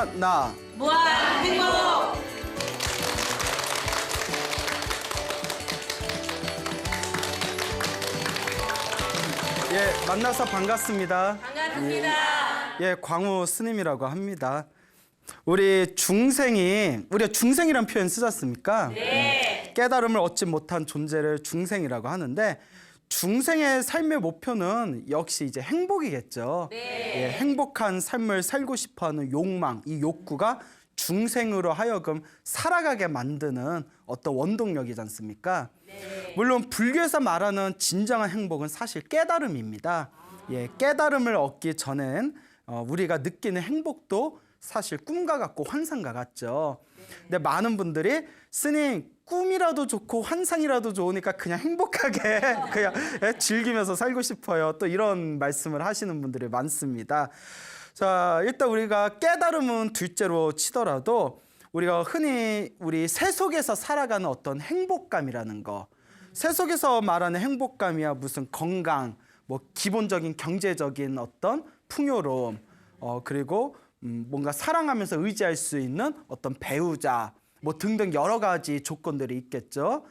너나 나. 무한 행복! 예, 만나서 반갑습니다. 반갑습니다. 예, 광우 스님이라고 합니다. 우리가 중생이란 표현 쓰지 않습니까? 네. 깨달음을 얻지 못한 존재를 중생이라고 하는데 중생의 삶의 목표는 역시 이제 행복이겠죠. 네. 예, 행복한 삶을 살고 싶어하는 욕망, 이 욕구가 중생으로 하여금 살아가게 만드는 어떤 원동력이지 않습니까? 네. 물론 불교에서 말하는 진정한 행복은 사실 깨달음입니다. 예, 깨달음을 얻기 전엔 우리가 느끼는 행복도 사실 꿈과 같고 환상과 같죠. 근데 많은 분들이 스님 꿈이라도 좋고 환상이라도 좋으니까 그냥 행복하게 그냥 즐기면서 살고 싶어요. 또 이런 말씀을 하시는 분들이 많습니다. 자, 일단 우리가 깨달음은 둘째로 치더라도 우리가 흔히 우리 세속에서 살아가는 어떤 행복감이라는 거, 세속에서 말하는 행복감이야 무슨 건강, 뭐 기본적인 경제적인 어떤 풍요로움, 그리고 뭔가 사랑하면서 의지할 수 있는 어떤 배우자, 뭐 등등 여러 가지 조건들이 있겠죠.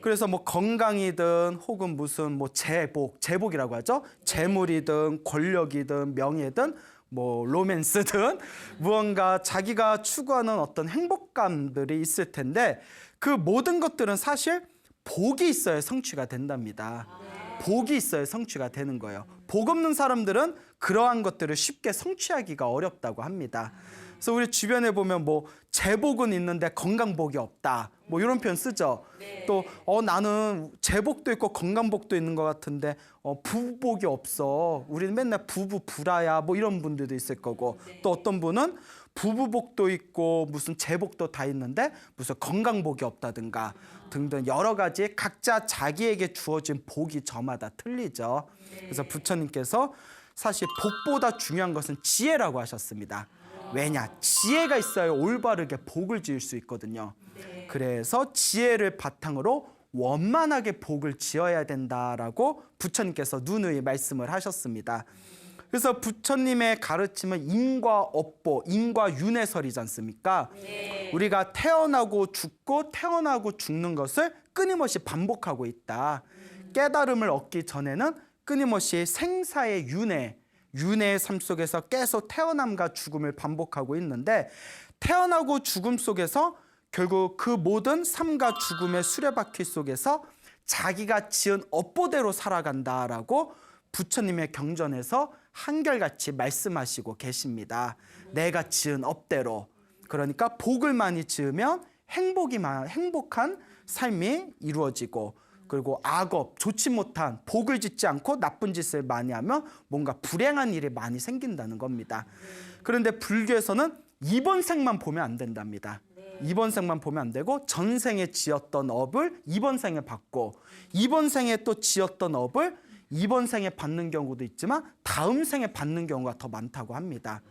그래서 뭐 건강이든 혹은 무슨 뭐 제복이라고 하죠. 재물이든 권력이든 명예든 뭐 로맨스든 무언가 자기가 추구하는 어떤 행복감들이 있을 텐데 그 모든 것들은 사실 복이 있어야 성취가 된답니다. 복이 있어야 성취가 되는 거예요. 복 없는 사람들은 그러한 것들을 쉽게 성취하기가 어렵다고 합니다. 그래서 우리 주변에 보면 뭐 재복은 있는데 건강복이 없다. 뭐 이런 표현 쓰죠. 네. 또 나는 재복도 있고 건강복도 있는 것 같은데 부복이 없어. 우리는 맨날 부부 불화야. 뭐 이런 분들도 있을 거고 또 어떤 분은 부부복도 있고 무슨 재복도 다 있는데 무슨 건강복이 없다든가 등등 여러 가지 각자 자기에게 주어진 복이 저마다 틀리죠. 그래서 부처님께서 사실 복보다 중요한 것은 지혜라고 하셨습니다. 왜냐? 지혜가 있어야 올바르게 복을 지을 수 있거든요. 그래서 지혜를 바탕으로 원만하게 복을 지어야 된다라고 부처님께서 누누이 말씀을 하셨습니다. 그래서 부처님의 가르침은 인과 업보, 인과윤회설이지 않습니까? 우리가 태어나고 죽고 태어나고 죽는 것을 끊임없이 반복하고 있다. 깨달음을 얻기 전에는 끊임없이 생사의 윤회의 삶 속에서 계속 태어남과 죽음을 반복하고 있는데 태어나고 죽음 속에서 결국 그 모든 삶과 죽음의 수레바퀴 속에서 자기가 지은 업보대로 살아간다라고 부처님의 경전에서 한결같이 말씀하시고 계십니다. 내가 지은 업대로. 그러니까 복을 많이 지으면 행복한 삶이 이루어지고 그리고 악업, 좋지 못한 복을 짓지 않고 나쁜 짓을 많이 하면 뭔가 불행한 일이 많이 생긴다는 겁니다. 그런데 불교에서는 이번 생만 보면 안 된답니다. 이번 생만 보면 안 되고 전생에 지었던 업을 이번 생에 받고 이번 생에 또 지었던 업을 이번 생에 받는 경우도 있지만 다음 생에 받는 경우가 더 많다고 합니다.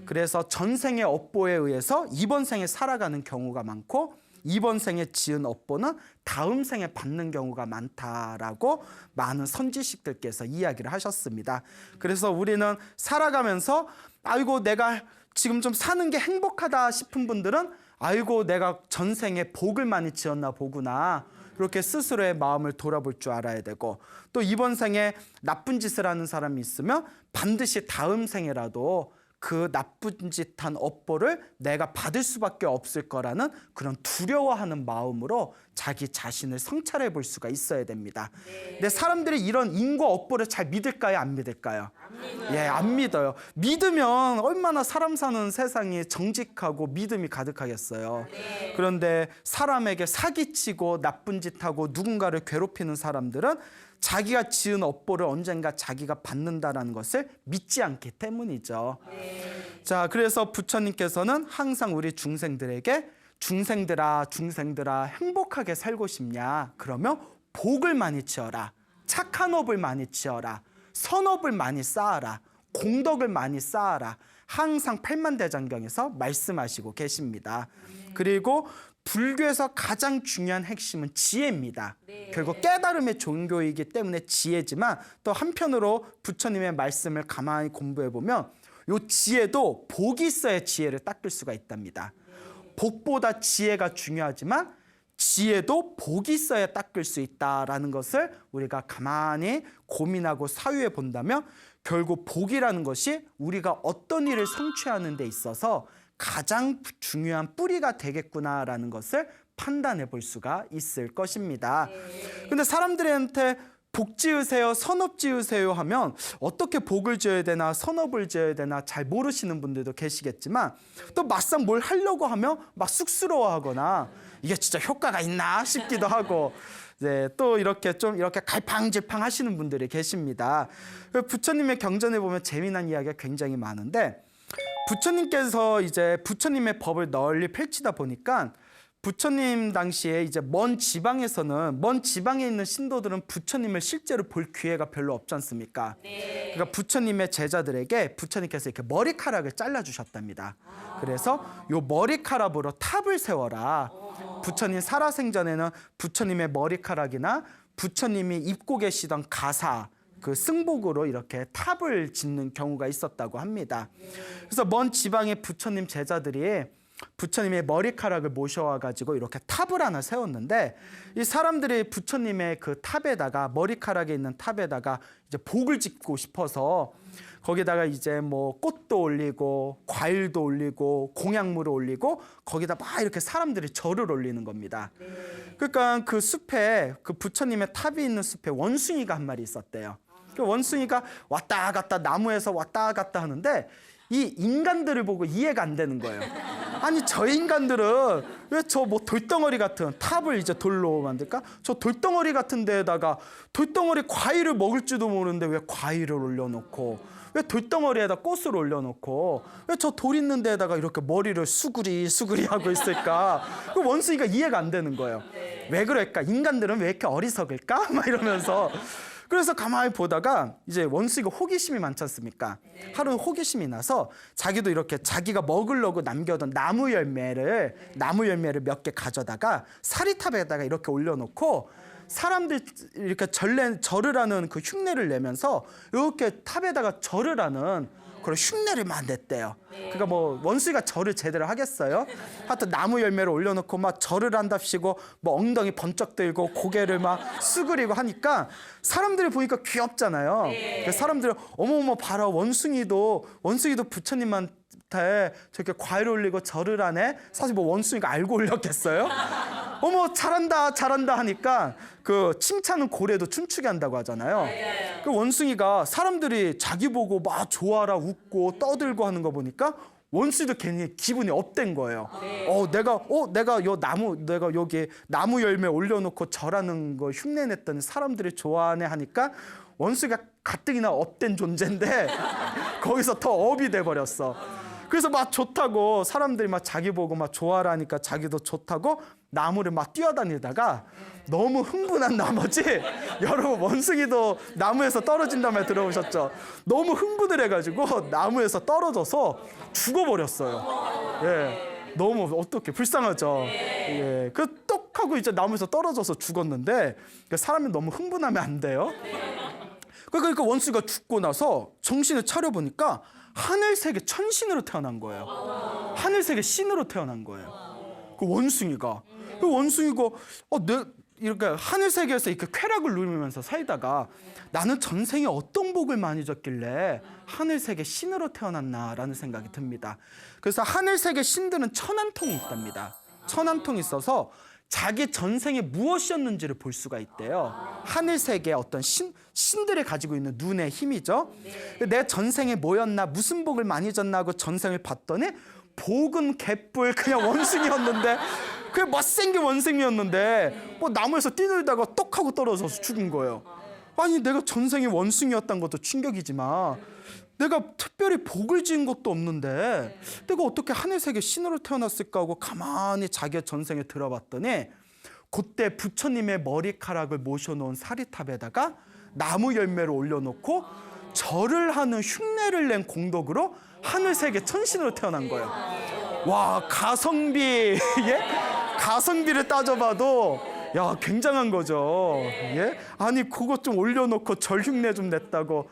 그래서 전생의 업보에 의해서 이번 생에 살아가는 경우가 많고 이번 생에 지은 업보는 다음 생에 받는 경우가 많다라고 많은 선지식들께서 이야기를 하셨습니다. 그래서 우리는 살아가면서 아이고 내가 지금 좀 사는 게 행복하다 싶은 분들은 아이고 내가 전생에 복을 많이 지었나 보구나. 이렇게 스스로의 마음을 돌아볼 줄 알아야 되고 또 이번 생에 나쁜 짓을 하는 사람이 있으면 반드시 다음 생에라도 그 나쁜 짓한 업보를 내가 받을 수밖에 없을 거라는 그런 두려워하는 마음으로 자기 자신을 성찰해 볼 수가 있어야 됩니다. 근데 사람들이 이런 인과 업보를 잘 믿을까요? 안 믿을까요? 예, 안 믿어요. 믿으면 얼마나 사람 사는 세상이 정직하고 믿음이 가득하겠어요. 그런데 사람에게 사기치고 나쁜 짓하고 누군가를 괴롭히는 사람들은 자기가 지은 업보를 언젠가 자기가 받는다라는 것을 믿지 않기 때문이죠. 자, 그래서 부처님께서는 항상 우리 중생들에게 중생들아 행복하게 살고 싶냐? 그러면 복을 많이 지어라. 착한 업을 많이 지어라. 선업을 많이 쌓아라. 공덕을 많이 쌓아라. 항상 팔만대장경에서 말씀하시고 계십니다. 그리고 불교에서 가장 중요한 핵심은 지혜입니다. 결국 깨달음의 종교이기 때문에 지혜지만 또 한편으로 부처님의 말씀을 가만히 공부해 보면 요 지혜도 복이 있어야 지혜를 닦을 수가 있답니다. 복보다 지혜가 중요하지만 지혜도 복이 있어야 닦을 수 있다라는 것을 우리가 가만히 고민하고 사유해 본다면 결국 복이라는 것이 우리가 어떤 일을 성취하는 데 있어서 가장 중요한 뿌리가 되겠구나라는 것을 판단해 볼 수가 있을 것입니다. 근데 사람들한테 복 지으세요, 선업 지으세요 하면 어떻게 복을 지어야 되나 선업을 지어야 되나 잘 모르시는 분들도 계시겠지만 또 막상 뭘 하려고 하면 막 쑥스러워하거나 이게 진짜 효과가 있나 싶기도 하고 네, 또 이렇게 좀 이렇게 갈팡질팡 하시는 분들이 계십니다. 부처님의 경전에 보면 재미난 이야기가 굉장히 많은데 부처님께서 이제 부처님의 법을 널리 펼치다 보니까 부처님 당시에 이제 먼 지방에 있는 신도들은 부처님을 실제로 볼 기회가 별로 없지 않습니까? 그러니까 부처님의 제자들에게 부처님께서 이렇게 머리카락을 잘라주셨답니다. 그래서 요 머리카락으로 탑을 세워라. 부처님 살아생전에는 부처님의 머리카락이나 부처님이 입고 계시던 가사, 그 승복으로 이렇게 탑을 짓는 경우가 있었다고 합니다. 그래서 먼 지방의 부처님 제자들이 부처님의 머리카락을 모셔와가지고 이렇게 탑을 하나 세웠는데 이 사람들이 부처님의 그 탑에다가 머리카락에 있는 탑에다가 이제 복을 짓고 싶어서 거기다가 이제 뭐 꽃도 올리고 과일도 올리고 공약물을 올리고 거기다 막 이렇게 사람들이 절을 올리는 겁니다. 그러니까 그 숲에 그 부처님의 탑이 있는 숲에 원숭이가 한 마리 있었대요. 그 원숭이가 왔다 갔다 나무에서 왔다 갔다 하는데 이 인간들을 보고 이해가 안 되는 거예요. 아니 저 인간들은 왜 저 뭐 돌덩어리 같은 탑을 이제 돌로 만들까? 저 돌덩어리 같은 데에다가 돌덩어리 과일을 먹을 줄도 모르는데 왜 과일을 올려놓고 왜 돌덩어리에다 꽃을 올려놓고 왜 저 돌 있는 데에다가 이렇게 머리를 수구리 하고 있을까? 그 원숭이가 이해가 안 되는 거예요. 왜 그럴까? 인간들은 왜 이렇게 어리석을까? 막 이러면서 그래서 가만히 보다가 이제 원숭이가 호기심이 많지 않습니까? 하루는 호기심이 나서 자기도 이렇게 자기가 먹으려고 남겨둔 나무 열매를 몇 개 가져다가 사리탑에다가 이렇게 올려놓고 사람들 이렇게 절을 하는 그 흉내를 내면서 이렇게 탑에다가 절을 하는 그런 흉내를 막 냈대요. 그러니까 뭐 원숭이가 절을 제대로 하겠어요? 하여튼 나무 열매를 올려놓고 막 절을 한답시고 뭐 엉덩이 번쩍 들고 고개를 막 수그리고 하니까 사람들이 보니까 귀엽잖아요. 그래서 사람들이 어머어머 봐라 원숭이도 부처님한테 저렇게 과일 올리고 절을 하네. 사실 뭐 원숭이가 알고 올렸겠어요? 어머 잘한다 하니까 그 칭찬은 고래도 춤추게 한다고 하잖아요. 그 원숭이가 사람들이 자기 보고 막 좋아라 웃고 떠들고 하는 거 보니까 원숭이도 괜히 기분이 업된 거예요. 내가 여기 나무 열매 올려놓고 절하는 거 흉내냈더니 사람들이 좋아하네 하니까 원숭이가 가뜩이나 업된 존재인데 거기서 더 업이 돼 버렸어. 그래서 막 좋다고 사람들이 막 자기 보고 막 좋아라니까 자기도 좋다고 나무를 막 뛰어다니다가 너무 흥분한 나머지 여러분 원숭이도 나무에서 떨어진다는 말 들어보셨죠? 너무 흥분을 해가지고 나무에서 떨어져서 죽어버렸어요. 예, 너무 어떻게 불쌍하죠. 예, 그 똑 하고 이제 나무에서 떨어져서 죽었는데 사람이 너무 흥분하면 안 돼요. 그러니까 원숭이가 죽고 나서 정신을 차려보니까 하늘세계 천신으로 태어난 거예요. 하늘세계 신으로 태어난 거예요. 그 원숭이가 이렇게 하늘세계에서 이렇게 쾌락을 누리면서 살다가 나는 전생에 어떤 복을 많이 줬길래 하늘세계 신으로 태어났나라는 생각이 듭니다. 그래서 하늘세계 신들은 천안통이 있답니다. 천안통이 있어서 자기 전생에 무엇이었는지를 볼 수가 있대요. 하늘세계의 어떤 신들이 가지고 있는 눈의 힘이죠. 내 전생에 뭐였나 무슨 복을 많이 줬나 하고 전생을 봤더니 복은 개뿔 그냥 원숭이였는데 그냥 못생긴 원숭이였는데 뭐 나무에서 뛰놀다가 똑 하고 떨어져서 죽은 거예요. 아니 내가 전생에 원숭이였다는 것도 충격이지만 내가 특별히 복을 지은 것도 없는데 내가 어떻게 하늘세계 신으로 태어났을까 하고 가만히 자기의 전생에 들어봤더니 그때 부처님의 머리카락을 모셔놓은 사리탑에다가 나무 열매를 올려놓고 절을 하는 흉내를 낸 공덕으로 하늘세계 천신으로 태어난 거예요. 와 가성비 예? 가성비를 따져봐도 야 굉장한 거죠. 예? 아니 그거 좀 올려놓고 절 흉내 좀 냈다고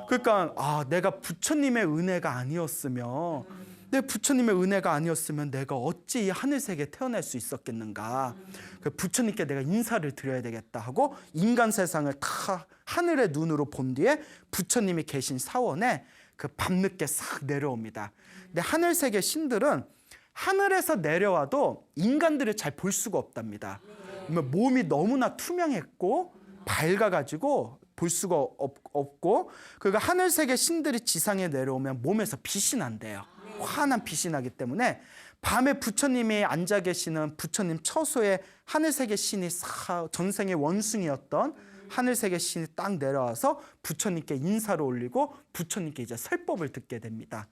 그러니까 내가 부처님의 은혜가 아니었으면 내 부처님의 은혜가 아니었으면 내가 어찌 이 하늘세계에 태어날 수 있었겠는가. 그 부처님께 내가 인사를 드려야 되겠다 하고 인간 세상을 다 하늘의 눈으로 본 뒤에 부처님이 계신 사원에 그 밤늦게 싹 내려옵니다. 근데 하늘세계 신들은 하늘에서 내려와도 인간들을 잘 볼 수가 없답니다. 몸이 너무나 투명했고 밝아가지고 볼 수가 없고, 그러니까 하늘세계 신들이 지상에 내려오면 몸에서 빛이 난대요. 환한 빛이 나기 때문에 밤에 부처님이 앉아 계시는 부처님 처소에 하늘세계 신이 전생의 원숭이였던 하늘세계 신이 딱 내려와서 부처님께 인사를 올리고 부처님께 이제 설법을 듣게 됩니다.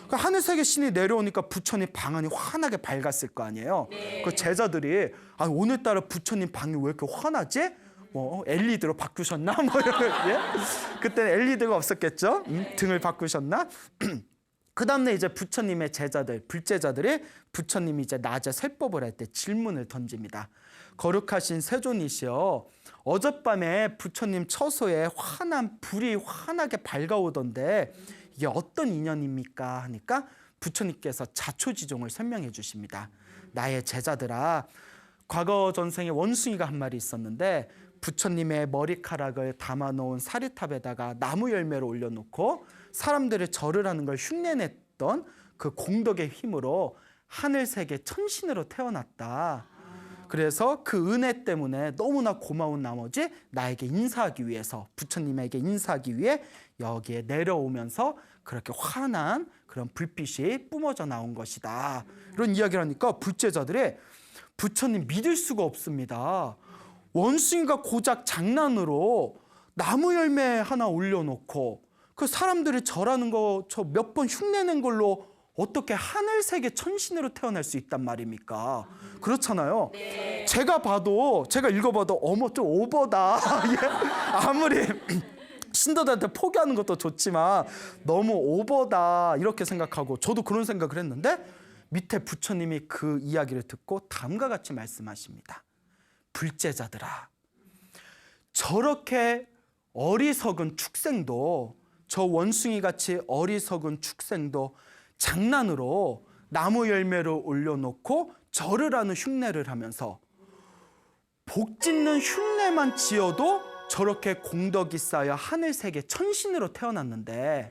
그러니까 하늘세계 신이 내려오니까 부처님 방안이 환하게 밝았을 거 아니에요. 그 제자들이 오늘따라 부처님 방이 왜 이렇게 환하지? LED로 바꾸셨나? 예? 그때는 LED가 없었겠죠. 등을 바꾸셨나? 그 다음에 이제 부처님의 제자들, 불제자들이 부처님이 이제 낮에 설법을 할 때 질문을 던집니다. 거룩하신 세존이시여, 어젯밤에 부처님 처소에 환한 불이 환하게 밝아오던데 이게 어떤 인연입니까? 하니까 부처님께서 자초지종을 설명해 주십니다. 나의 제자들아, 과거 전생에 원숭이가 한 마리 있었는데 부처님의 머리카락을 담아놓은 사리탑에다가 나무 열매를 올려놓고 사람들의 절을 하는 걸 흉내냈던 그 공덕의 힘으로 하늘세계 천신으로 태어났다. 그래서 그 은혜 때문에 너무나 고마운 나머지 나에게 인사하기 위해서, 부처님에게 인사하기 위해 여기에 내려오면서 그렇게 환한 그런 불빛이 뿜어져 나온 것이다. 이런 이야기를 하니까 불제자들이 부처님 믿을 수가 없습니다. 원숭이가 고작 장난으로 나무 열매 하나 올려놓고 그 사람들이 절하는 거 저 몇 번 흉내낸 걸로 어떻게 하늘세계 천신으로 태어날 수 있단 말입니까? 그렇잖아요. 네. 제가 읽어봐도 어머 좀 오버다. 예? 아무리 신도들한테 포기하는 것도 좋지만 너무 오버다 이렇게 생각하고 저도 그런 생각을 했는데 밑에 부처님이 그 이야기를 듣고 다음과 같이 말씀하십니다. 불제자들아, 저렇게 어리석은 축생도, 저 원숭이같이 어리석은 축생도 장난으로 나무 열매를 올려놓고 절을 하는 흉내를 하면서 복짓는 흉내만 지어도 저렇게 공덕이 쌓여 하늘세계 천신으로 태어났는데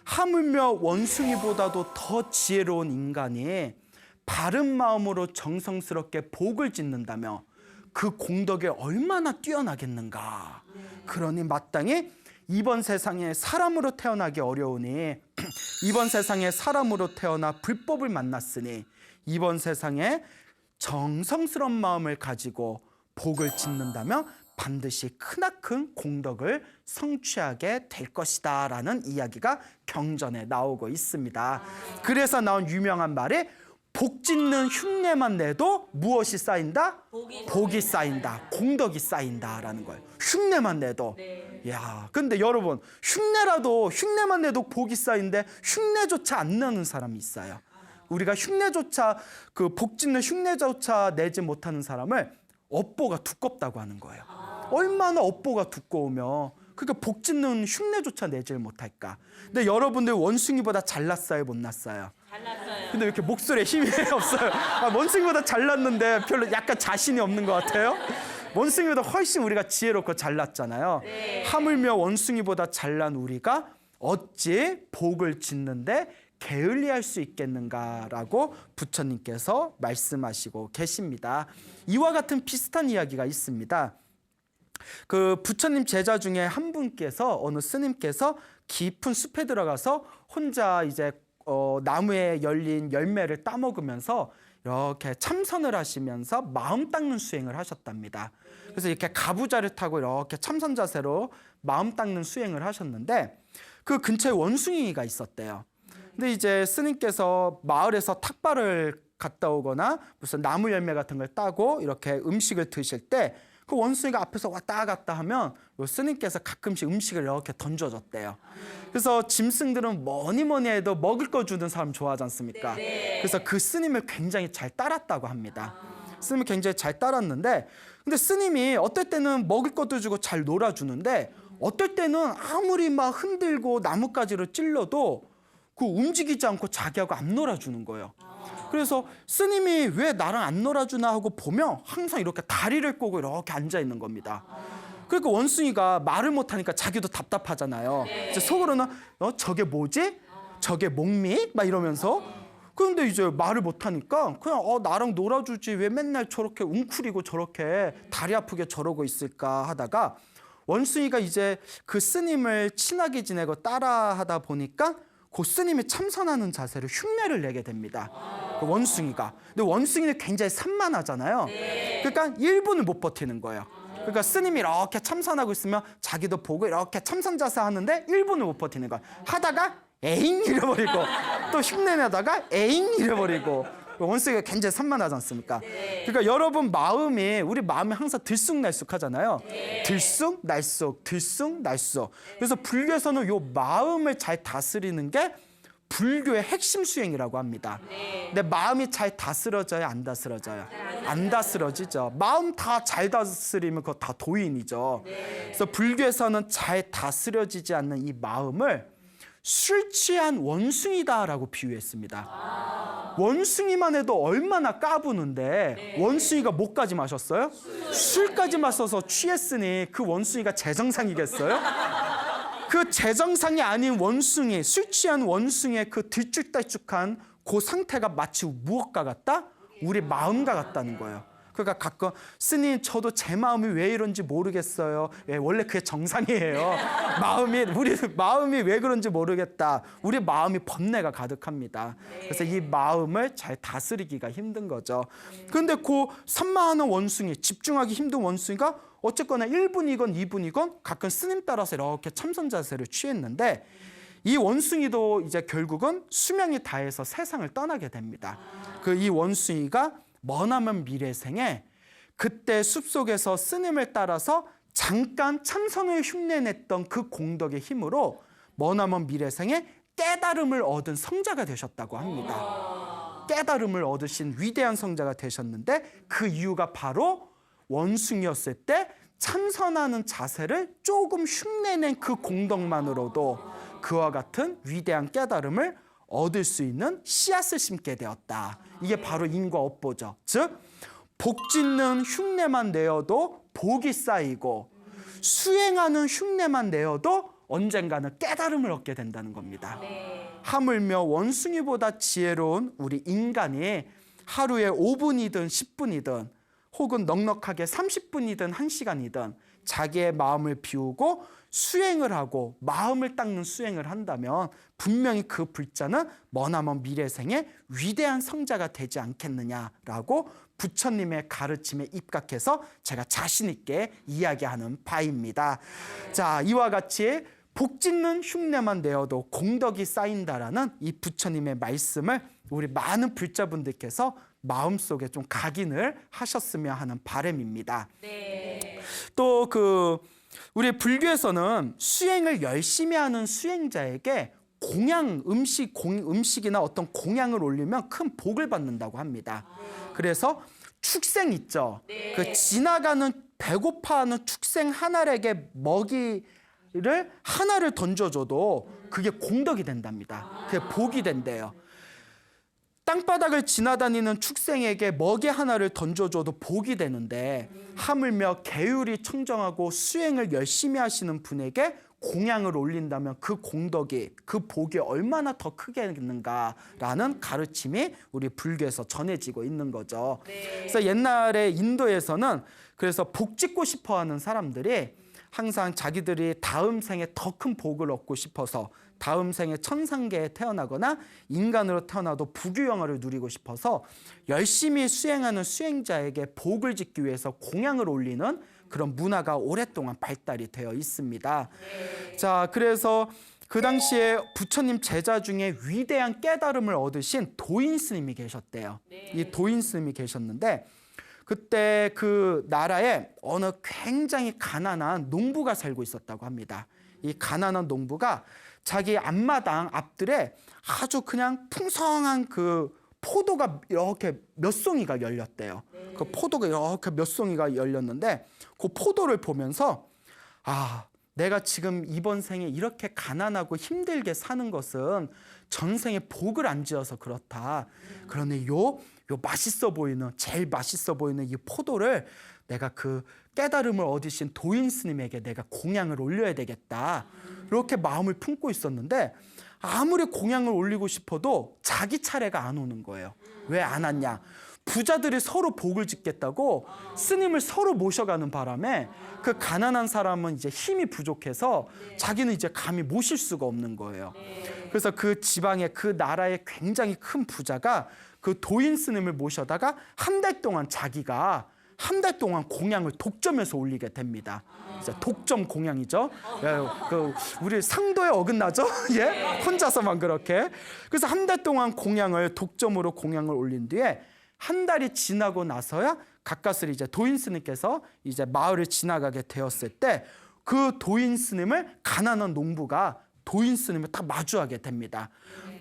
하물며 원숭이보다도 더 지혜로운 인간이 바른 마음으로 정성스럽게 복을 짓는다며 그 공덕이 얼마나 뛰어나겠는가. 그러니 마땅히 이번 세상에 사람으로 태어나기 어려우니 이번 세상에 사람으로 태어나 불법을 만났으니 이번 세상에 정성스러운 마음을 가지고 복을 짓는다면 반드시 크나큰 공덕을 성취하게 될 것이다 라는 이야기가 경전에 나오고 있습니다. 그래서 나온 유명한 말이 복짓는 흉내만 내도 무엇이 쌓인다? 복이 쌓인다. 공덕이 쌓인다라는 거예요. 흉내만 내도. 야, 근데 여러분 흉내만 내도 복이 쌓인데 흉내조차 안 내는 사람이 있어요. 우리가 흉내조차 그 복짓는 흉내조차 내지 못하는 사람을 업보가 두껍다고 하는 거예요. 얼마나 업보가 두꺼우면 그러니까 복짓는 흉내조차 내질 못할까. 근데 여러분들 원숭이보다 잘났어요, 못 났어요? 잘났어요. 근데 왜 이렇게 목소리에 힘이 없어요? 원숭이보다 잘났는데 별로 약간 자신이 없는 것 같아요. 원숭이보다 훨씬 우리가 지혜롭고 잘났잖아요. 네. 하물며 원숭이보다 잘난 우리가 어찌 복을 짓는데 게을리할 수 있겠는가라고 부처님께서 말씀하시고 계십니다. 이와 같은 비슷한 이야기가 있습니다. 그 부처님 제자 중에 한 분께서, 어느 스님께서 깊은 숲에 들어가서 혼자 이제 나무에 열린 열매를 따먹으면서 이렇게 참선을 하시면서 마음 닦는 수행을 하셨답니다. 그래서 이렇게 가부좌를 타고 이렇게 참선 자세로 마음 닦는 수행을 하셨는데 그 근처에 원숭이가 있었대요. 근데 이제 스님께서 마을에서 탁발을 갔다 오거나 무슨 나무 열매 같은 걸 따고 이렇게 음식을 드실 때 그 원숭이가 앞에서 왔다 갔다 하면 스님께서 가끔씩 음식을 이렇게 던져줬대요. 그래서 짐승들은 뭐니 해도 먹을 거 주는 사람 좋아하지 않습니까? 그래서 그 스님을 굉장히 잘 따랐다고 합니다. 스님을 굉장히 잘 따랐는데 근데 스님이 어떨 때는 먹을 것도 주고 잘 놀아주는데 어떨 때는 아무리 막 흔들고 나뭇가지로 찔러도 그 움직이지 않고 자기하고 안 놀아주는 거예요. 그래서 스님이 왜 나랑 안 놀아주나 하고 보면 항상 이렇게 다리를 꼬고 이렇게 앉아 있는 겁니다. 그러니까 원숭이가 말을 못하니까 자기도 답답하잖아요. 이제 속으로는 저게 뭐지? 저게 목미? 막 이러면서. 그런데 이제 말을 못하니까 그냥 나랑 놀아주지 왜 맨날 저렇게 웅크리고 저렇게 다리 아프게 저러고 있을까 하다가 원숭이가 이제 그 스님을 친하게 지내고 따라하다 보니까 그 스님이 참선하는 자세로 흉내를 내게 됩니다. 그 원숭이가. 근데 원숭이는 굉장히 산만하잖아요. 그러니까 1분을 못 버티는 거예요. 그러니까 스님이 이렇게 참선하고 있으면 자기도 보고 이렇게 참선 자세 하는데 1분을 못 버티는 거예요. 하다가 에잉 이래버리고 또 흉내내다가 에잉 이래버리고. 원숭이가 굉장히 산만하지 않습니까? 그러니까 여러분 우리 마음이 항상 들쑥날쑥하잖아요. 들쑥날쑥, 들쑥날쑥. 그래서 불교에서는 이 마음을 잘 다스리는 게 불교의 핵심 수행이라고 합니다. 근데 마음이 잘 다스려져요, 안 다스려져요? 안 다스려지죠. 마음 다 잘 다스리면 그거 다 도인이죠. 그래서 불교에서는 잘 다스려지지 않는 이 마음을 술 취한 원숭이다라고 비유했습니다. 원숭이만 해도 얼마나 까부는데 원숭이가 뭐까지 마셨어요? 술까지 마셔서 취했으니 그 원숭이가 제정상이겠어요? 그 제정상이 아닌 원숭이, 술 취한 원숭이의 그 들쭉달쭉한 그 상태가 마치 무엇과 같다? 우리 마음과 같다는 거예요. 그러니까 가끔 스님 저도 제 마음이 왜 이런지 모르겠어요. 예, 원래 그게 정상이에요. 우리 마음이 왜 그런지 모르겠다. 우리 마음이 번뇌가 가득합니다. 그래서 이 마음을 잘 다스리기가 힘든 거죠. 그런데 그 산만한 원숭이, 집중하기 힘든 원숭이가 어쨌거나 1분이건 2분이건 가끔 스님 따라서 이렇게 참선 자세를 취했는데 이 원숭이도 이제 결국은 수명이 다해서 세상을 떠나게 됩니다. 이 원숭이가 머나먼 미래생에 그때 숲속에서 스님을 따라서 잠깐 참선을 흉내냈던 그 공덕의 힘으로 머나먼 미래생에 깨달음을 얻은 성자가 되셨다고 합니다. 깨달음을 얻으신 위대한 성자가 되셨는데 그 이유가 바로 원숭이였을 때 참선하는 자세를 조금 흉내낸 그 공덕만으로도 그와 같은 위대한 깨달음을 얻을 수 있는 씨앗을 심게 되었다. 이게 바로 인과업보죠. 즉 복짓는 흉내만 내어도 복이 쌓이고 수행하는 흉내만 내어도 언젠가는 깨달음을 얻게 된다는 겁니다. 하물며 원숭이보다 지혜로운 우리 인간이 하루에 5분이든 10분이든 혹은 넉넉하게 30분이든 1시간이든 자기의 마음을 비우고 수행을 하고 마음을 닦는 수행을 한다면 분명히 그 불자는 머나먼 미래생의 위대한 성자가 되지 않겠느냐라고 부처님의 가르침에 입각해서 제가 자신 있게 이야기하는 바입니다. 자, 이와 같이 복짓는 흉내만 내어도 공덕이 쌓인다라는 이 부처님의 말씀을 우리 많은 불자분들께서 마음속에 좀 각인을 하셨으면 하는 바람입니다. 또 우리 불교에서는 수행을 열심히 하는 수행자에게 음식이나 어떤 공양을 올리면 큰 복을 받는다고 합니다. 그래서 축생 있죠. 그 지나가는 배고파하는 축생 하나에게 먹이를 하나를 던져줘도 그게 공덕이 된답니다. 그게 복이 된대요. 땅바닥을 지나다니는 축생에게 먹이 하나를 던져줘도 복이 되는데 하물며 계율이 청정하고 수행을 열심히 하시는 분에게 공양을 올린다면 그 공덕이, 그 복이 얼마나 더 크겠는가라는 가르침이 우리 불교에서 전해지고 있는 거죠. 그래서 옛날에 인도에서는 그래서 복 짓고 싶어하는 사람들이 항상 자기들이 다음 생에 더 큰 복을 얻고 싶어서 다음 생에 천상계에 태어나거나 인간으로 태어나도 부귀영화를 누리고 싶어서 열심히 수행하는 수행자에게 복을 짓기 위해서 공양을 올리는 그런 문화가 오랫동안 발달이 되어 있습니다. 자, 그래서 그 당시에 부처님 제자 중에 위대한 깨달음을 얻으신 도인 스님이 계셨대요. 이 도인 스님이 계셨는데 그때 그 나라에 어느 굉장히 가난한 농부가 살고 있었다고 합니다. 이 가난한 농부가 자기 앞마당 앞들에 아주 그냥 풍성한 그 포도가 이렇게 몇 송이가 열렸대요. 그 포도가 이렇게 몇 송이가 열렸는데 그 포도를 보면서 내가 지금 이번 생에 이렇게 가난하고 힘들게 사는 것은 전생에 복을 안 지어서 그렇다. 그러니 요 맛있어 보이는, 제일 맛있어 보이는 이 포도를 내가 그 깨달음을 얻으신 도인 스님에게 내가 공양을 올려야 되겠다. 이렇게 마음을 품고 있었는데 아무리 공양을 올리고 싶어도 자기 차례가 안 오는 거예요. 왜 안 왔냐? 부자들이 서로 복을 짓겠다고 스님을 서로 모셔가는 바람에 그 가난한 사람은 이제 힘이 부족해서 자기는 이제 감히 모실 수가 없는 거예요. 그래서 그 지방의 그 나라의 굉장히 큰 부자가 그 도인 스님을 모셔다가 한 달 동안 자기가 한 달 동안 공양을 독점해서 올리게 됩니다. 이제 독점 공양이죠. 우리 상도에 어긋나죠? 예, 혼자서만 그렇게. 그래서 한 달 동안 공양을 독점으로 공양을 올린 뒤에 한 달이 지나고 나서야 가까스로 이제 도인 스님께서 이제 마을을 지나가게 되었을 때 그 도인 스님을 가난한 농부가 도인 스님을 딱 마주하게 됩니다.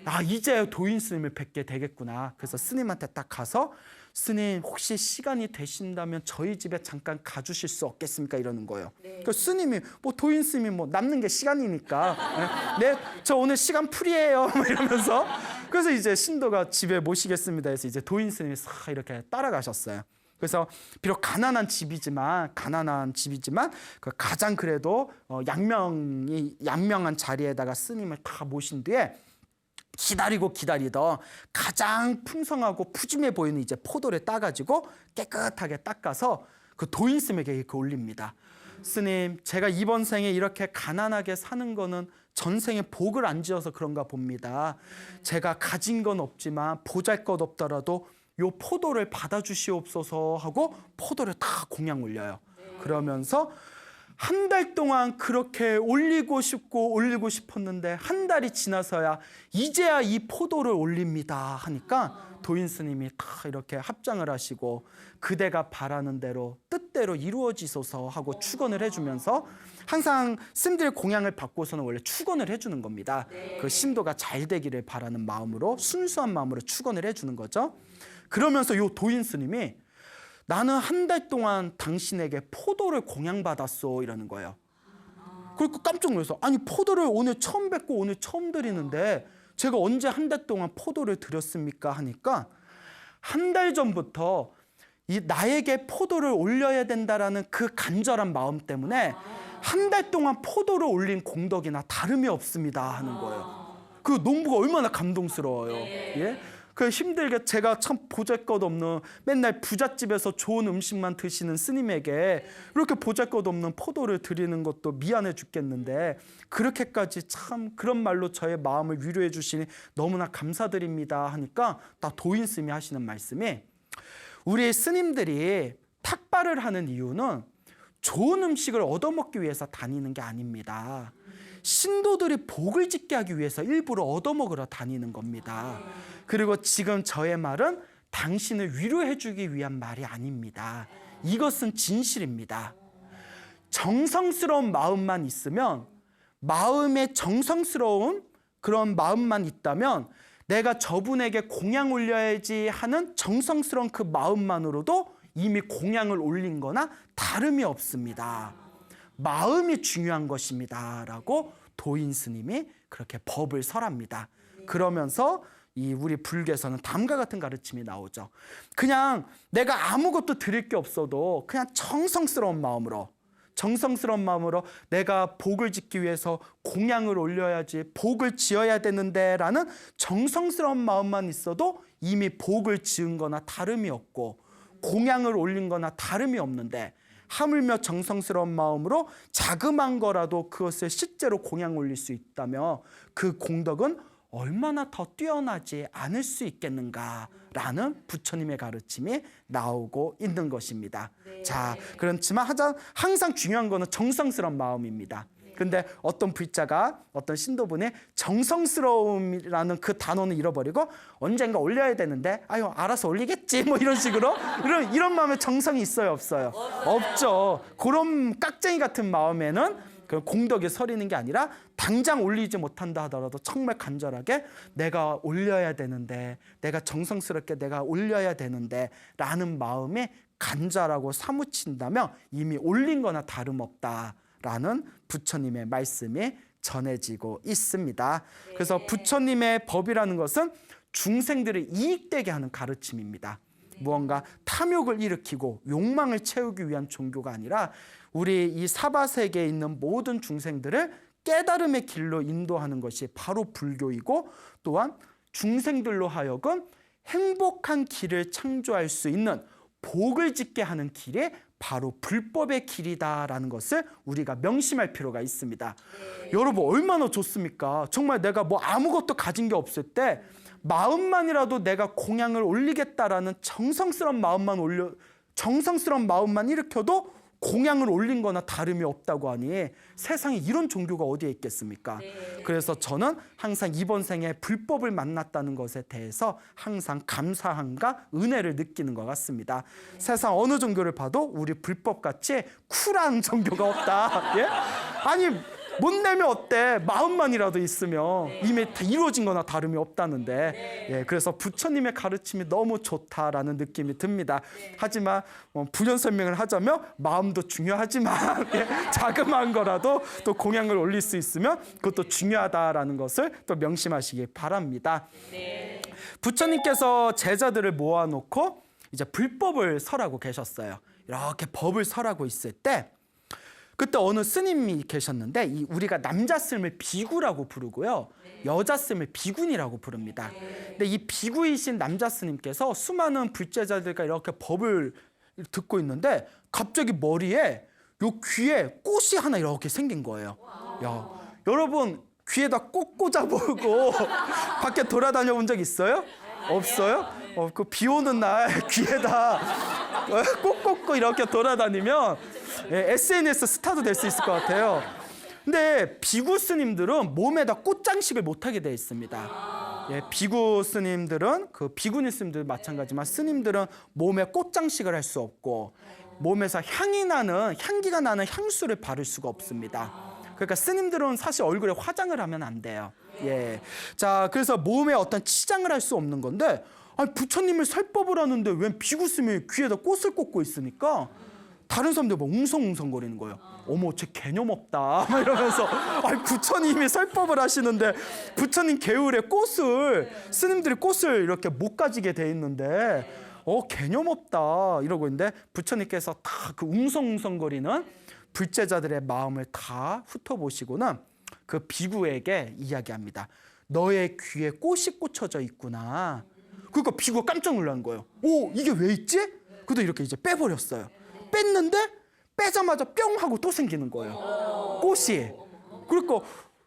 아, 이제 도인 스님을 뵙게 되겠구나. 그래서 스님한테 딱 가서 스님 혹시 시간이 되신다면 저희 집에 잠깐 가주실 수 없겠습니까? 이러는 거예요. 그 스님이 뭐 도인 스님이 뭐 남는 게 시간이니까 네, 저 오늘 시간 풀이에요. 이러면서 그래서 이제 신도가 집에 모시겠습니다 해서 이제 도인 스님이 싹 이렇게 따라가셨어요. 그래서 비록 가난한 집이지만 그 가장 그래도 양명한 자리에다가 스님을 다 모신 뒤에 기다리던 가장 풍성하고 푸짐해 보이는 이제 포도를 따가지고 깨끗하게 닦아서 그 도인 스님에게 이렇게 올립니다. 스님, 제가 이번 생에 이렇게 가난하게 사는 거는 전생에 복을 안 지어서 그런가 봅니다. 제가 가진 건 없지만 보잘것없더라도 요 포도를 받아주시옵소서 하고 포도를 다 공양 올려요. 그러면서 한 달 동안 그렇게 올리고 싶었는데 한 달이 지나서야 이제야 이 포도를 올립니다 하니까 도인 스님이 다 이렇게 합장을 하시고 그대가 바라는 대로 뜻대로 이루어지소서 하고 축원을 해주면서 항상 스님들의 공양을 받고서는 원래 축원을 해주는 겁니다. 그 신도가 잘 되기를 바라는 마음으로 순수한 마음으로 축원을 해주는 거죠. 그러면서 요 도인 스님이 나는 한 달 동안 당신에게 포도를 공양받았어 이러는 거예요. 그리고 깜짝 놀라서 아니 포도를 오늘 처음 뵙고 오늘 처음 드리는데 제가 언제 한 달 동안 포도를 드렸습니까? 하니까 한 달 전부터 이 나에게 포도를 올려야 된다라는 그 간절한 마음 때문에 한 달 동안 포도를 올린 공덕이나 다름이 없습니다 하는 거예요. 그 농부가 얼마나 감동스러워요. 예? 그 힘들게 제가 참 보잘것없는 맨날 부잣집에서 좋은 음식만 드시는 스님에게 이렇게 보잘것없는 포도를 드리는 것도 미안해 죽겠는데 그렇게까지 참 그런 말로 저의 마음을 위로해 주시니 너무나 감사드립니다 하니까 딱 도인 스님이 하시는 말씀이 우리 스님들이 탁발을 하는 이유는 좋은 음식을 얻어먹기 위해서 다니는 게 아닙니다. 신도들이 복을 짓게 하기 위해서 일부러 얻어먹으러 다니는 겁니다. 그리고 지금 저의 말은 당신을 위로해 주기 위한 말이 아닙니다. 이것은 진실입니다. 정성스러운 마음만 있으면 마음에 정성스러운 그런 마음만 있다면 내가 저분에게 공양 올려야지 하는 정성스러운 그 마음만으로도 이미 공양을 올린 거나 다름이 없습니다. 마음이 중요한 것입니다 라고 도인 스님이 그렇게 법을 설합니다. 그러면서 이 우리 불교에서는 다음과 같은 가르침이 나오죠. 그냥 내가 아무것도 드릴 게 없어도 그냥 정성스러운 마음으로 내가 복을 짓기 위해서 공양을 올려야지 복을 지어야 되는데 라는 정성스러운 마음만 있어도 이미 복을 지은 거나 다름이 없고 공양을 올린 거나 다름이 없는데 하물며 정성스러운 마음으로 자그만 거라도 그것을 실제로 공양 올릴 수 있다며 그 공덕은 얼마나 더 뛰어나지 않을 수 있겠는가라는 부처님의 가르침이 나오고 있는 것입니다. 자, 그렇지만 항상 중요한 거는 정성스러운 마음입니다. 근데 어떤 불자가 어떤 신도분이 정성스러움이라는 그 단어는 잃어버리고 언젠가 올려야 되는데 아유 알아서 올리겠지 뭐 이런 식으로 이런 마음에 정성이 있어요 없어요? 없죠. 그런 깍쟁이 같은 마음에는 그 공덕이 서리는 게 아니라 당장 올리지 못한다 하더라도 정말 간절하게 내가 올려야 되는데 내가 정성스럽게 내가 올려야 되는데 라는 마음이 간절하고 사무친다면 이미 올린 거나 다름없다 라는 부처님의 말씀이 전해지고 있습니다. 그래서 부처님의 법이라는 것은 중생들을 이익되게 하는 가르침입니다. 무언가 탐욕을 일으키고 욕망을 채우기 위한 종교가 아니라 우리 이 사바세계에 있는 모든 중생들을 깨달음의 길로 인도하는 것이 바로 불교이고, 또한 중생들로 하여금 행복한 길을 창조할 수 있는 복을 짓게 하는 길이 바로 불법의 길이다라는 것을 우리가 명심할 필요가 있습니다. 여러분, 얼마나 좋습니까? 정말 내가 뭐 아무것도 가진 게 없을 때 마음만이라도 내가 공양을 올리겠다라는 정성스러운 마음만 일으켜도 공양을 올린 거나 다름이 없다고 하니 세상에 이런 종교가 어디에 있겠습니까? 그래서 저는 항상 이번 생에 불법을 만났다는 것에 대해서 항상 감사함과 은혜를 느끼는 것 같습니다. 세상 어느 종교를 봐도 우리 불법같이 쿨한 종교가 없다. 예? 아니, 못 내면 어때? 마음만이라도 있으면 이미 다 이루어진 거나 다름이 없다는데, 예, 그래서 부처님의 가르침이 너무 좋다라는 느낌이 듭니다. 하지만 부연 설명을 하자면 마음도 중요하지만 예, 자그마한 거라도 또 공양을 올릴 수 있으면 그것도 중요하다라는 것을 또 명심하시기 바랍니다. 부처님께서 제자들을 모아놓고 이제 불법을 설하고 계셨어요. 이렇게 법을 설하고 있을 때 그때 어느 스님이 계셨는데, 우리가 남자 스님을 비구라고 부르고요, 여자 스님을 비군이라고 부릅니다. 근데 이 비구이신 남자 스님께서 수많은 불제자들과 이렇게 법을 듣고 있는데 갑자기 머리에 요 귀에 꽃이 하나 이렇게 생긴 거예요. 야, 여러분 귀에다 꽃 꽂아보고 밖에 돌아다녀 본 적 있어요? 없어요? 그 비 오는 날 귀에다 꽃 꽂고 이렇게 돌아다니면 SNS 스타도 될 수 있을 것 같아요. 근데 비구 스님들은 몸에다 꽃장식을 못하게 되어 있습니다. 비구 스님들은, 그 비구니 스님들 마찬가지지만 스님들은 몸에 꽃장식을 할 수 없고 몸에서 향기가 나는 향수를 바를 수가 없습니다. 그러니까 스님들은 사실 얼굴에 화장을 하면 안 돼요. 예. 자, 그래서 몸에 어떤 치장을 할 수 없는 건데, 아니, 부처님을 설법을 하는데 웬 비구 스님이 귀에다 꽃을 꽂고 있으니까 다른 사람들 막 웅성웅성거리는 거예요. 어머, 쟤 개념 없다 막 이러면서, 아니, 부처님이 설법을 하시는데 부처님 개울에 스님들이 꽃을 이렇게 못 가지게 돼 있는데 개념 없다 이러고 있는데, 부처님께서 다 그 웅성웅성거리는 불제자들의 마음을 다 훑어보시고는 그 비구에게 이야기합니다. 너의 귀에 꽃이 꽂혀져 있구나. 그러니까 비구가 깜짝 놀란 거예요. 오, 이게 왜 있지? 그래도 이렇게 이제 빼버렸어요. 뺐는데 빼자마자 뿅 하고 또 생기는 거예요, 꽃이. 그러니까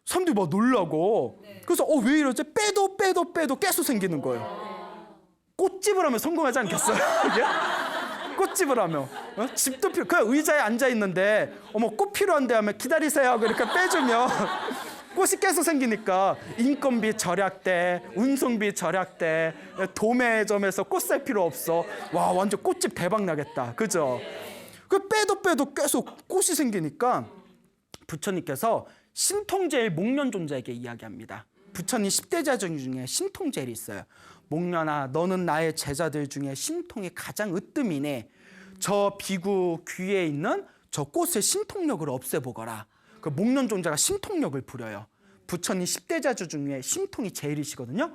사람들이 막 놀라고, 그래서 왜 이러지? 빼도 계속 생기는 거예요. 꽃집을 하면 성공하지 않겠어요? 꽃집을 하면 집도 그냥 의자에 앉아 있는데 꽃 필요한데 하면 기다리세요 하고 이렇게 빼주면 꽃이 계속 생기니까 인건비 절약돼, 운송비 절약돼, 도매점에서 꽃 살 필요 없어. 와, 완전 꽃집 대박 나겠다, 그죠? 그 빼도 계속 꽃이 생기니까 부처님께서 신통제일 목련존자에게 이야기합니다. 부처님 10대 제자 중에 신통제일이 있어요. 목련아, 너는 나의 제자들 중에 신통이 가장 으뜸이네. 저 비구 귀에 있는 저 꽃의 신통력을 없애보거라. 그 목련존자가 신통력을 부려요. 부처님 10대 제자 중에 신통이 제일이시거든요.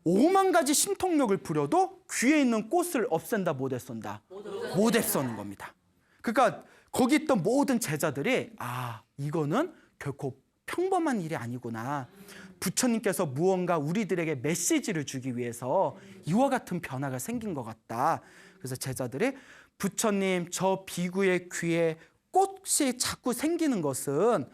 5만 가지 신통력을 부려도 귀에 있는 꽃을 없앤다, 못 없앤다? 못 없애는 겁니다. 그러니까 거기 있던 모든 제자들이, 이거는 결코 평범한 일이 아니구나. 부처님께서 무언가 우리들에게 메시지를 주기 위해서 이와 같은 변화가 생긴 것 같다. 그래서 제자들이, 부처님, 저 비구의 귀에 꽃이 자꾸 생기는 것은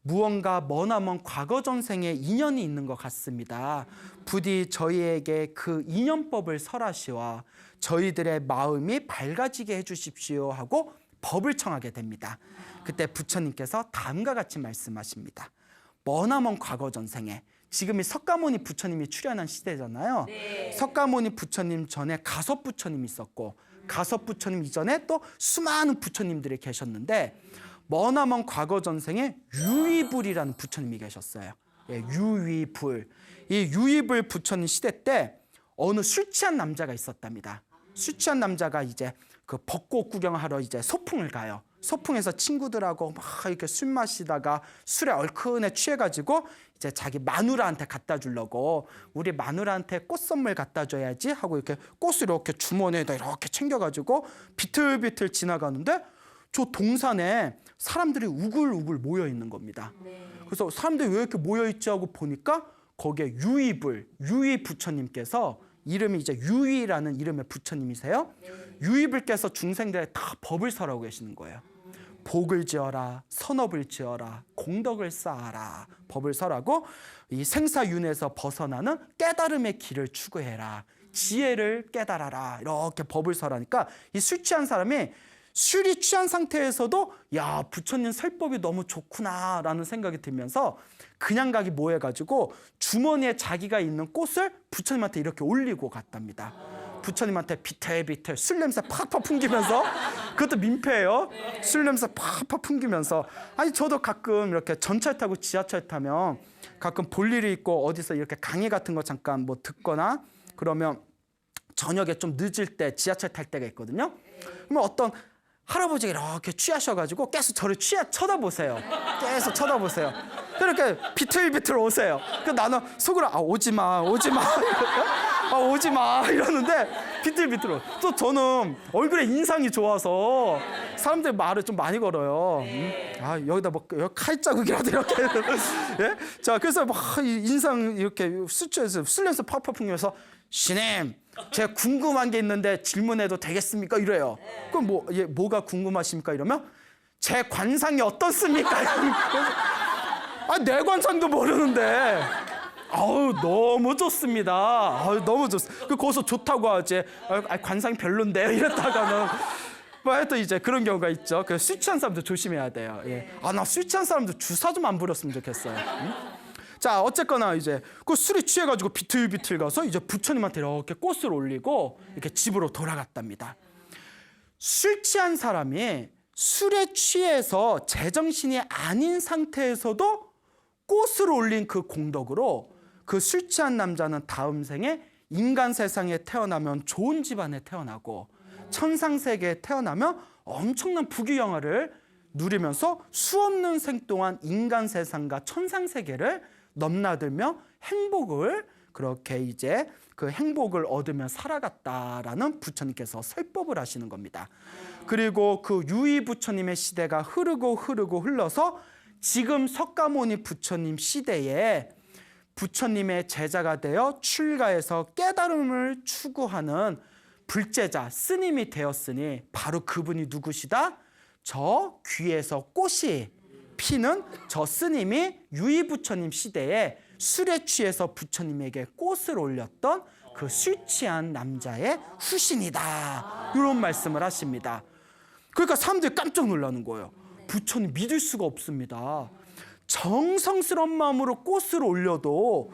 무언가 머나먼 과거 전생에 인연이 있는 것 같습니다. 부디 저희에게 그 인연법을 설하시와 저희들의 마음이 밝아지게 해주십시오 하고 법을 청하게 됩니다. 그때 부처님께서 다음과 같이 말씀하십니다. 머나먼 과거 전생에, 지금이 석가모니 부처님이 출현한 시대잖아요. 석가모니 부처님 전에 가섭 부처님이 있었고, 가섭 부처님 이전에 또 수많은 부처님들이 계셨는데, 머나먼 과거 전생에 유의불이라는 부처님이 계셨어요. 유의불. 이 유의불 부처님 시대 때 어느 술 취한 남자가 있었답니다. 술 취한 남자가 이제 그 벚꽃 구경하러 이제 소풍을 가요. 소풍에서 친구들하고 막 이렇게 술 마시다가 술에 얼큰에 취해가지고 이제 자기 마누라한테 갖다 주려고 우리 마누라한테 꽃 선물 갖다 줘야지 하고 이렇게 꽃을 이렇게 주머니에다 이렇게 챙겨가지고 비틀비틀 지나가는데 저 동산에 사람들이 우글우글 모여 있는 겁니다. 그래서 사람들이 왜 이렇게 모여 있지 하고 보니까 거기에 유의 부처님께서 이름이 이제 유의라는 이름의 부처님이세요. 유의불께서 중생들에 다 법을 설하고 계시는 거예요. 복을 지어라, 선업을 지어라, 공덕을 쌓아라, 법을 설하고 이 생사윤회에서 벗어나는 깨달음의 길을 추구해라, 지혜를 깨달아라, 이렇게 법을 설하니까 이 술 취한 사람이 술이 취한 상태에서도 야, 부처님 설법이 너무 좋구나라는 생각이 들면서 그냥 가기 뭐해가지고 주머니에 자기가 있는 꽃을 부처님한테 이렇게 올리고 갔답니다. 부처님한테 비틀비틀 술 냄새 팍팍 풍기면서, 그것도 민폐예요. 술 냄새 팍팍 풍기면서. 아니 저도 가끔 이렇게 전철 타고 지하철 타면 가끔 볼 일이 있고 어디서 이렇게 강의 같은 거 잠깐 뭐 듣거나 그러면 저녁에 좀 늦을 때 지하철 탈 때가 있거든요. 그러면 어떤 할아버지가 이렇게 취하셔가지고 계속 저를 쳐다보세요. 계속 쳐다보세요. 그렇게 비틀비틀 오세요. 그 나는 속으로 오지마 오지마 이러는데 비틀비틀 오. 또 저는 얼굴에 인상이 좋아서 사람들이 말을 좀 많이 걸어요. 여기다 뭐 여기 칼자국이라도 이렇게 예? 자, 그래서 막 인상 이렇게 수치에서 술 냄새 팍팍 풍기면서 신임, 제가 궁금한 게 있는데 질문해도 되겠습니까? 이래요. 그럼 뭐가 궁금하십니까? 이러면 제 관상이 어떻습니까? 내 관상도 모르는데. 너무 좋습니다. 너무 좋습니다. 거기서 좋다고 하지. 관상이 별론데 이랬다가는 또 이제 그런 경우가 있죠. 그 술 취한 사람도 조심해야 돼요. 예. 나 술 취한 사람도 주사 좀 안 부렸으면 좋겠어요. 응? 자, 어쨌거나 이제 그 술이 취해가지고 비틀비틀 가서 이제 부처님한테 이렇게 꽃을 올리고 이렇게 집으로 돌아갔답니다. 술 취한 사람이 술에 취해서 제정신이 아닌 상태에서도 꽃을 올린 그 공덕으로 그 술 취한 남자는 다음 생에 인간 세상에 태어나면 좋은 집안에 태어나고 천상 세계에 태어나면 엄청난 부귀영화를 누리면서 수없는 생 동안 인간 세상과 천상 세계를 넘나들며 행복을 그렇게 이제 그 행복을 얻으며 살아갔다라는 부처님께서 설법을 하시는 겁니다. 그리고 그 유의 부처님의 시대가 흐르고 흘러서 지금 석가모니 부처님 시대에 부처님의 제자가 되어 출가해서 깨달음을 추구하는 불제자 스님이 되었으니 바로 그분이 누구시다? 저 귀에서 꽃이 피는 저 스님이 유의 부처님 시대에 술에 취해서 부처님에게 꽃을 올렸던 그 술 취한 남자의 후신이다, 이런 말씀을 하십니다. 그러니까 사람들이 깜짝 놀라는 거예요. 부처님 믿을 수가 없습니다. 정성스러운 마음으로 꽃을 올려도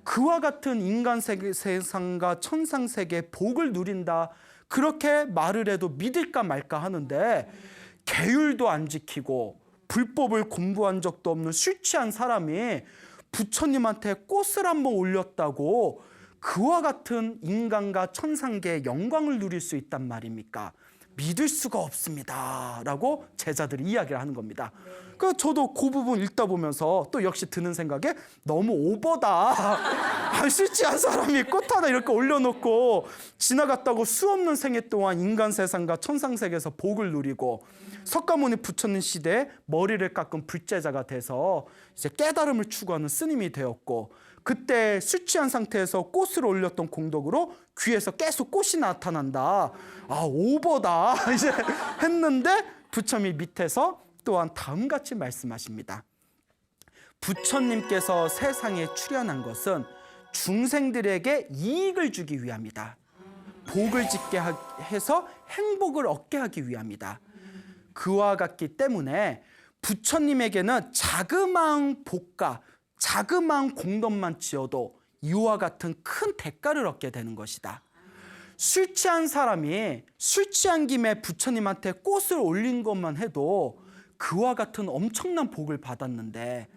그와 같은 인간 세상과 천상 세계의 복을 누린다, 그렇게 말을 해도 믿을까 말까 하는데 계율도 안 지키고 불법을 공부한 적도 없는 술 취한 사람이 부처님한테 꽃을 한번 올렸다고 그와 같은 인간과 천상계의 영광을 누릴 수 있단 말입니까? 믿을 수가 없습니다 라고 제자들이 이야기를 하는 겁니다. 그래서 저도 그 부분 읽다 보면서 또 역시 드는 생각에 너무 오버다. 술 취한 사람이 꽃 하나 이렇게 올려놓고 지나갔다고 수없는 생애 동안 인간 세상과 천상 세계에서 복을 누리고 석가모니 부처님 시대에 머리를 깎은 불제자가 돼서 이제 깨달음을 추구하는 스님이 되었고, 그때 술 취한 상태에서 꽃을 올렸던 공덕으로 귀에서 계속 꽃이 나타난다. 오버다 이제 했는데 부처님이 밑에서 또한 다음같이 말씀하십니다. 부처님께서 세상에 출현한 것은 중생들에게 이익을 주기 위함이다. 복을 짓게 해서 행복을 얻게 하기 위함이다. 그와 같기 때문에 부처님에게는 자그마한 복과 자그마한 공덕만 지어도 이와 같은 큰 대가를 얻게 되는 것이다. 술 취한 사람이 술 취한 김에 부처님한테 꽃을 올린 것만 해도 그와 같은 엄청난 복을 받았는데,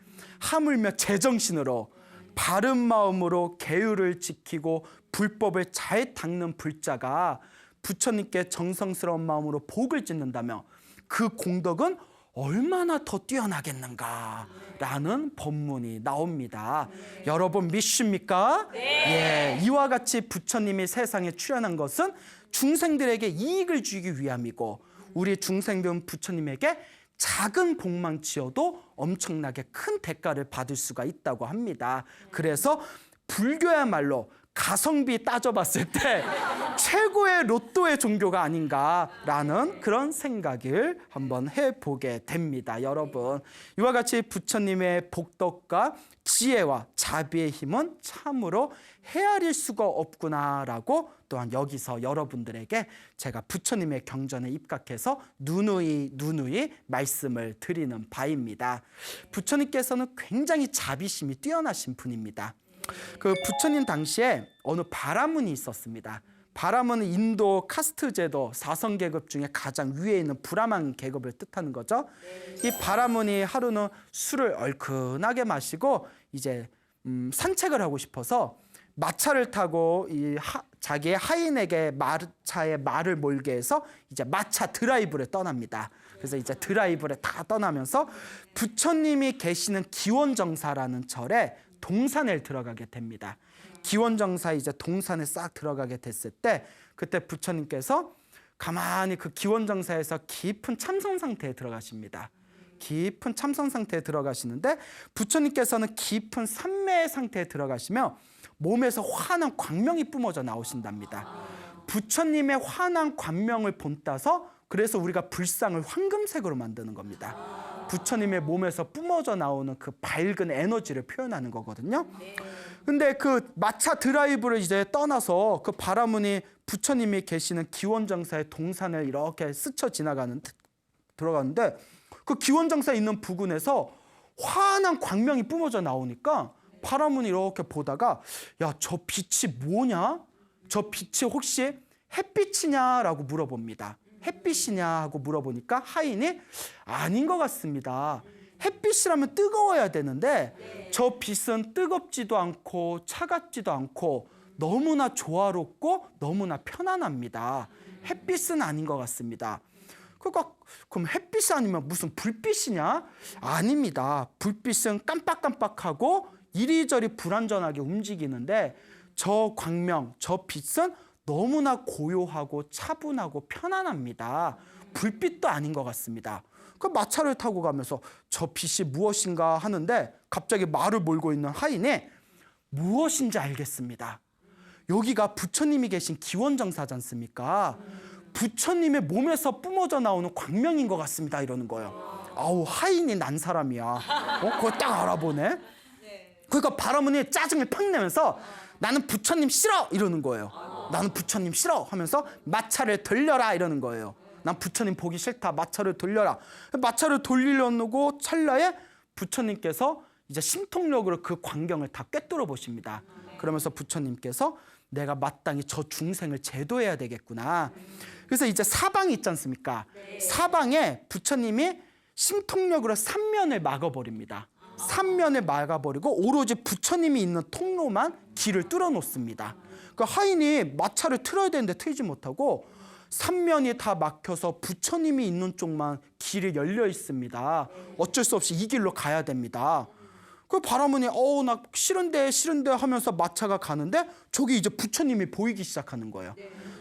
하물며 제정신으로 바른 마음으로 계율을 지키고 불법을 잘 닦는 불자가 부처님께 정성스러운 마음으로 복을 짓는다며 그 공덕은 얼마나 더 뛰어나겠는가라는 법문이 나옵니다. 여러분 믿습니까? 예, 이와 같이 부처님이 세상에 출현한 것은 중생들에게 이익을 주기 위함이고 우리 중생들은 부처님에게 작은 복만 지어도 엄청나게 큰 대가를 받을 수가 있다고 합니다. 그래서 불교야말로 가성비 따져봤을 때 최고의 로또의 종교가 아닌가라는 그런 생각을 한번 해보게 됩니다. 여러분, 이와 같이 부처님의 복덕과 지혜와 자비의 힘은 참으로 헤아릴 수가 없구나라고 또한 여기서 여러분들에게 제가 부처님의 경전에 입각해서 누누이 말씀을 드리는 바입니다. 부처님께서는 굉장히 자비심이 뛰어나신 분입니다. 그 부처님 당시에 어느 바라문이 있었습니다. 바라문은 인도 카스트 제도 4성 계급 중에 가장 위에 있는 브라만 계급을 뜻하는 거죠. 이 바라문이 하루는 술을 얼큰하게 마시고 이제 산책을 하고 싶어서 마차를 타고 자기의 하인에게 마차에 말을 몰게 해서 이제 마차 드라이브를 떠납니다. 그래서 이제 드라이브를 다 떠나면서 부처님이 계시는 기원정사라는 절에 동산에 들어가게 됩니다. 기원정사 이제 동산에 싹 들어가게 됐을 때 그때 부처님께서 가만히 그 기원정사에서 깊은 참선 상태에 들어가십니다. 깊은 참선 상태에 들어가시는데 부처님께서는 깊은 삼매의 상태에 들어가시며 몸에서 환한 광명이 뿜어져 나오신답니다. 부처님의 환한 광명을 본따서 그래서 우리가 불상을 황금색으로 만드는 겁니다. 부처님의 몸에서 뿜어져 나오는 그 밝은 에너지를 표현하는 거거든요. 근데 그 마차 드라이브를 이제 떠나서 그 바라문이 부처님이 계시는 기원정사의 동산을 이렇게 스쳐 들어가는데 그 기원정사에 있는 부근에서 환한 광명이 뿜어져 나오니까 바라문이 이렇게 보다가 야, 저 빛이 뭐냐? 저 빛이 혹시 햇빛이냐라고 물어봅니다. 햇빛이냐 하고 물어보니까 하인이 아닌 것 같습니다. 햇빛이라면 뜨거워야 되는데 저 빛은 뜨겁지도 않고 차갑지도 않고 너무나 조화롭고 너무나 편안합니다. 햇빛은 아닌 것 같습니다. 그러니까 그럼 햇빛이 아니면 무슨 불빛이냐? 아닙니다. 불빛은 깜빡깜빡하고 이리저리 불완전하게 움직이는데 저 광명, 저 빛은 너무나 고요하고 차분하고 편안합니다. 불빛도 아닌 것 같습니다. 그 마차를 타고 가면서 저 빛이 무엇인가 하는데 갑자기 말을 몰고 있는 하인이 무엇인지 알겠습니다. 여기가 부처님이 계신 기원정사지 않습니까? 부처님의 몸에서 뿜어져 나오는 광명인 것 같습니다. 이러는 거예요. 아우, 하인이 난 사람이야. 그걸 딱 알아보네. 그러니까 바라문이 짜증을 팍 내면서 나는 부처님 싫어! 이러는 거예요. 나는 부처님 싫어! 하면서 마차를 돌려라! 이러는 거예요. 난 부처님 보기 싫다. 마차를 돌려라. 마차를 돌리려고 찰나에 부처님께서 이제 신통력으로 그 광경을 다 꿰뚫어 보십니다. 그러면서 부처님께서 내가 마땅히 저 중생을 제도해야 되겠구나. 그래서 이제 사방이 있지 않습니까? 사방에 부처님이 신통력으로 삼면을 막아버립니다. 삼면을 막아버리고 오로지 부처님이 있는 통로만 길을 뚫어 놓습니다. 그 하인이 마차를 틀어야 되는데 틀지 못하고 삼면이 다 막혀서 부처님이 있는 쪽만 길이 열려 있습니다. 어쩔 수 없이 이 길로 가야 됩니다. 그 바라문이 나 싫은데 하면서 마차가 가는데 저기 이제 부처님이 보이기 시작하는 거예요.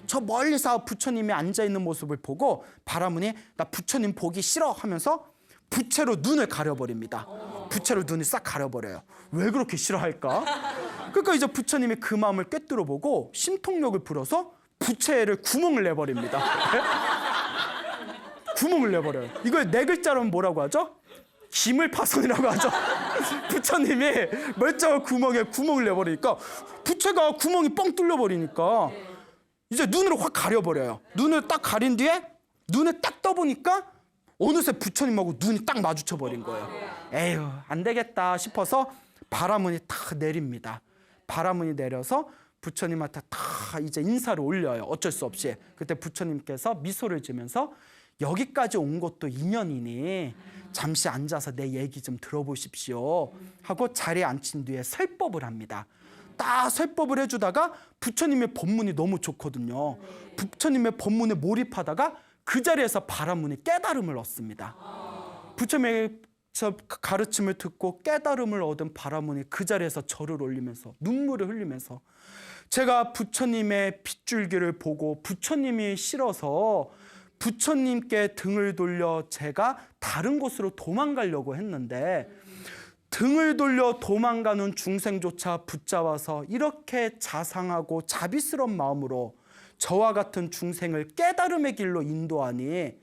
저 멀리서 부처님이 앉아있는 모습을 보고 바라문이 나 부처님 보기 싫어 하면서 부채로 눈을 가려버립니다. 부채로 눈을 싹 가려버려요. 왜 그렇게 싫어할까? 그러니까 이제 부처님이 그 마음을 꿰뚫어 보고 신통력을 불어서 부채를 구멍을 내버립니다. 구멍을 내버려요. 이걸 네 글자로 뭐라고 하죠? 기물파손이라고 하죠. 부처님이 멀쩡한 구멍에 구멍을 내버리니까 부채가 구멍이 뻥 뚫려버리니까 이제 눈으로 확 가려버려요. 눈을 딱 가린 뒤에 눈을 딱 떠보니까 어느새 부처님하고 눈이 딱 마주쳐버린 거예요. 에휴, 안 되겠다 싶어서 바라문이 탁 내립니다. 바라문이 내려서 부처님한테 다 이제 인사를 올려요. 어쩔 수 없이. 그때 부처님께서 미소를 지면서 여기까지 온 것도 인연이니 잠시 앉아서 내 얘기 좀 들어보십시오 하고 자리에 앉힌 뒤에 설법을 합니다. 딱 설법을 해주다가 부처님의 법문이 너무 좋거든요. 부처님의 법문에 몰입하다가 그 자리에서 바라문이 깨달음을 얻습니다. 부처님의 가르침을 듣고 깨달음을 얻은 바라문이 그 자리에서 절을 올리면서 눈물을 흘리면서 제가 부처님의 빗줄기를 보고 부처님이 싫어서 부처님께 등을 돌려 제가 다른 곳으로 도망가려고 했는데 등을 돌려 도망가는 중생조차 붙잡아서 이렇게 자상하고 자비스러운 마음으로 저와 같은 중생을 깨달음의 길로 인도하니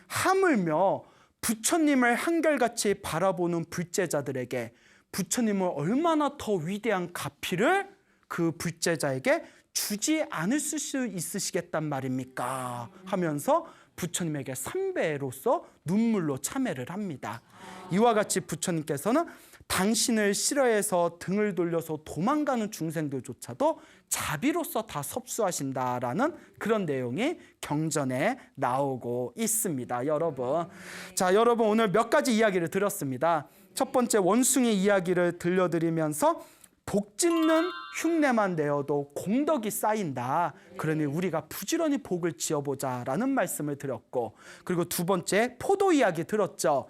하물며 부처님을 한결같이 바라보는 불제자들에게 부처님은 얼마나 더 위대한 가피를 그 불제자에게 주지 않을 수 있으시겠단 말입니까? 하면서 부처님에게 삼배로서 눈물로 참회를 합니다. 이와 같이 부처님께서는 당신을 싫어해서 등을 돌려서 도망가는 중생들조차도 자비로서 다 섭수하신다라는 그런 내용이 경전에 나오고 있습니다. 여러분, 자, 여러분 오늘 몇 가지 이야기를 들었습니다. 첫 번째 원숭이 이야기를 들려드리면서 복 짓는 흉내만 내어도 공덕이 쌓인다. 그러니 우리가 부지런히 복을 지어보자라는 말씀을 드렸고, 그리고 두 번째 포도 이야기 들었죠.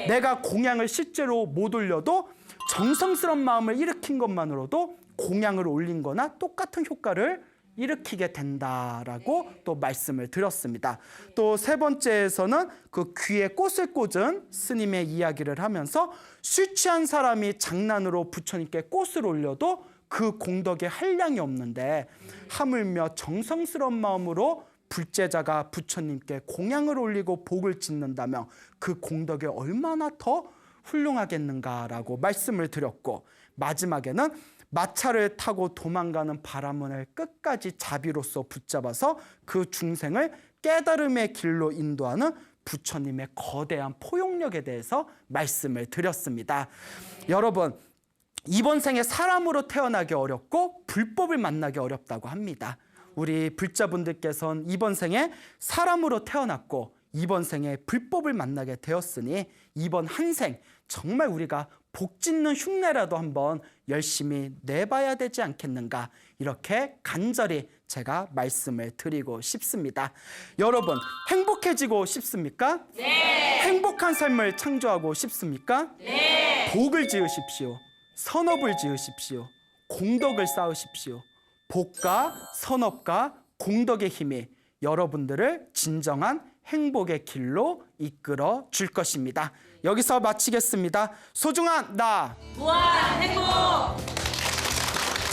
내가 공양을 실제로 못 올려도 정성스러운 마음을 일으킨 것만으로도 공양을 올린 거나 똑같은 효과를 일으키게 된다라고 또 말씀을 드렸습니다. 또 세 번째에서는 그 귀에 꽃을 꽂은 스님의 이야기를 하면서 술 취한 사람이 장난으로 부처님께 꽃을 올려도 그 공덕에 한량이 없는데 하물며 정성스러운 마음으로 불제자가 부처님께 공양을 올리고 복을 짓는다면 그 공덕이 얼마나 더 훌륭하겠는가라고 말씀을 드렸고, 마지막에는 마차를 타고 도망가는 바라문을 끝까지 자비로서 붙잡아서 그 중생을 깨달음의 길로 인도하는 부처님의 거대한 포용력에 대해서 말씀을 드렸습니다. 여러분, 이번 생에 사람으로 태어나기 어렵고 불법을 만나기 어렵다고 합니다. 우리 불자분들께서는 이번 생에 사람으로 태어났고 이번 생에 불법을 만나게 되었으니 이번 한 생 정말 우리가 복 짓는 흉내라도 한번 열심히 내봐야 되지 않겠는가, 이렇게 간절히 제가 말씀을 드리고 싶습니다. 여러분, 행복해지고 싶습니까? 네. 행복한 삶을 창조하고 싶습니까? 네. 복을 지으십시오. 선업을 지으십시오. 공덕을 쌓으십시오. 복과 선업과 공덕의 힘이 여러분들을 진정한 행복의 길로 이끌어 줄 것입니다. 여기서 마치겠습니다. 소중한 나 무한 행복.